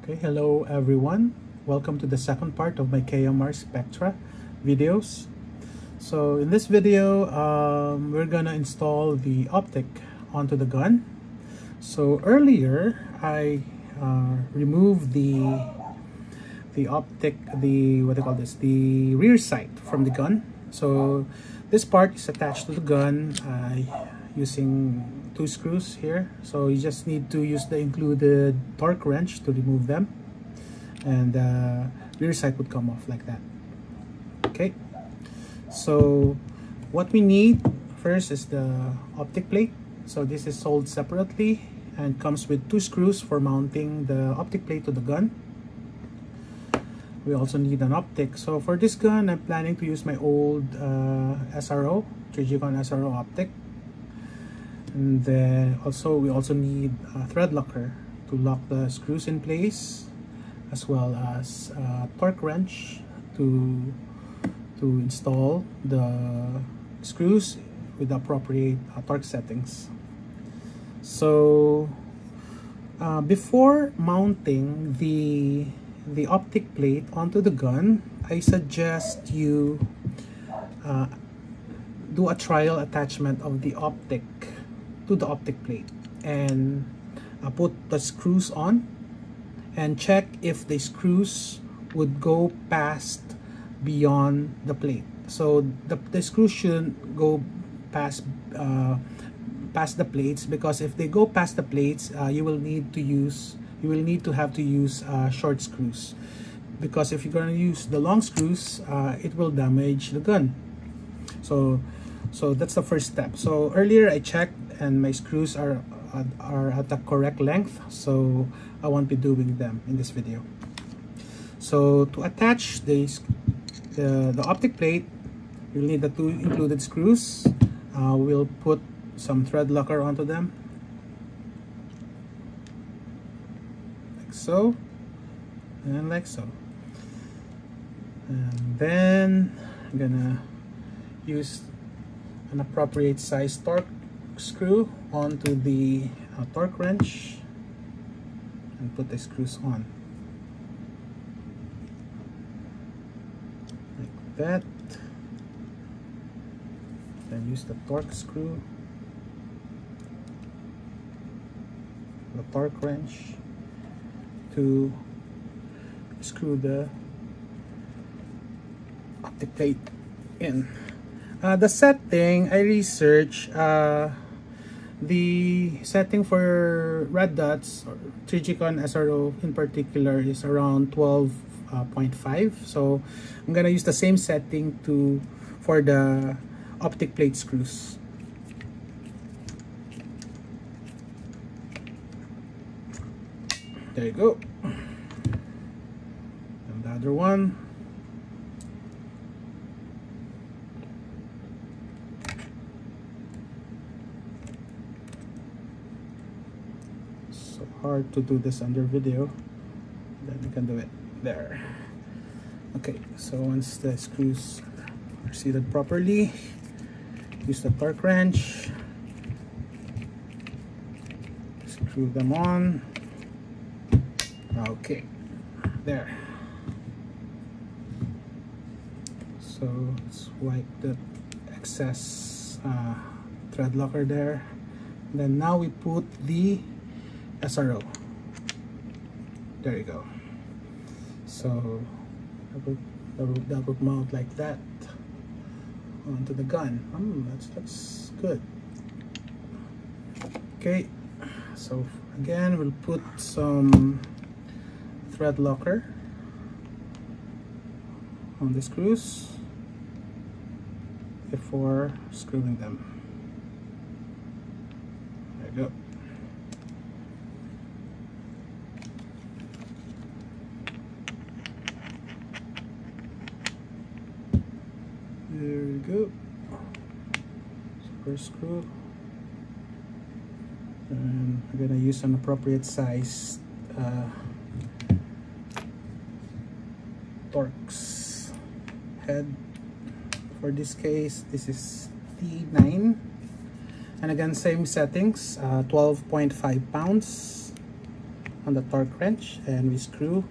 Okay, hello everyone. Welcome to the second part of my KMR Spectra videos. So in this video, we're gonna install the optic onto the gun. So earlier, I removed the optic, the rear sight from the gun. So this part is attached to the gun using 2 screws here. So you just need to use the included torque wrench to remove them, and the rear sight would come off like that. Okay, so what we need first is the optic plate. So this is sold separately and comes with 2 screws for mounting the optic plate to the gun. We also need an optic. So for this gun, I'm planning to use my old SRO, Trigicon SRO optic. And then we also need a thread locker to lock the screws in place, as well as a torque wrench to install the screws with the appropriate torque settings. So before mounting the optic plate onto the gun, I suggest you do a trial attachment of the optic to the optic plate and put the screws on and check if the screws would go beyond the plate. So the screws shouldn't go past the plates, because if they go past the plates, you will need to use short screws, because if you're going to use the long screws, it will damage the gun. So that's the first step. So earlier I checked and my screws are at the correct length, so I won't be doing them in this video. So to attach the optic plate, you'll need the 2 included screws. We'll put some thread locker onto them, like so and like so, and then I'm gonna use an appropriate size torque screw onto the torque wrench and put the screws on like that. Then use the torque screw, the torque wrench to screw the optic plate in. The setting I researched, the setting for red dots or Trigicon SRO in particular is around 12.5. So I'm gonna use the same setting for the optic plate screws. There you go. And the other one. So hard to do this under video, then you can do it there. Okay, so once the screws are seated properly, use the torque wrench, screw them on. Okay, there. So let's wipe the excess thread locker there. Then now we put the SRO. There you go. So double mount like that onto the gun. That looks good. Okay, so again we'll put some thread locker on the screws before screwing them. There you go. There we go. First screw, and I'm gonna use an appropriate size Torx head. For this case, this is T9, and again same settings, 12.5 pounds on the torque wrench, and we screw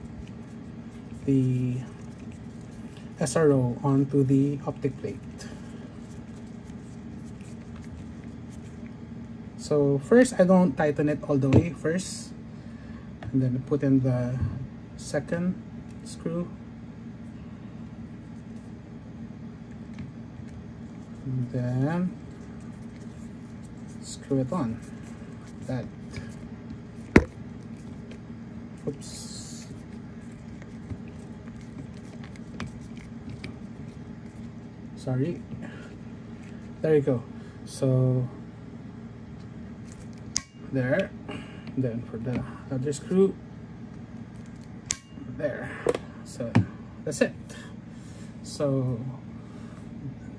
the SRO onto the optic plate. So first, I don't tighten it all the way first, and then put in the second screw, and then screw it on. That. Oops. Sorry. There you go. So there. Then for the other screw, there. So that's it. So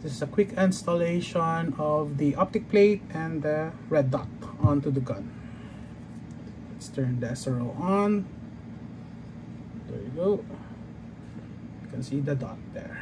this is a quick installation of the optic plate and the red dot onto the gun. Let's turn the SRO on. There you go. You can see the dot there.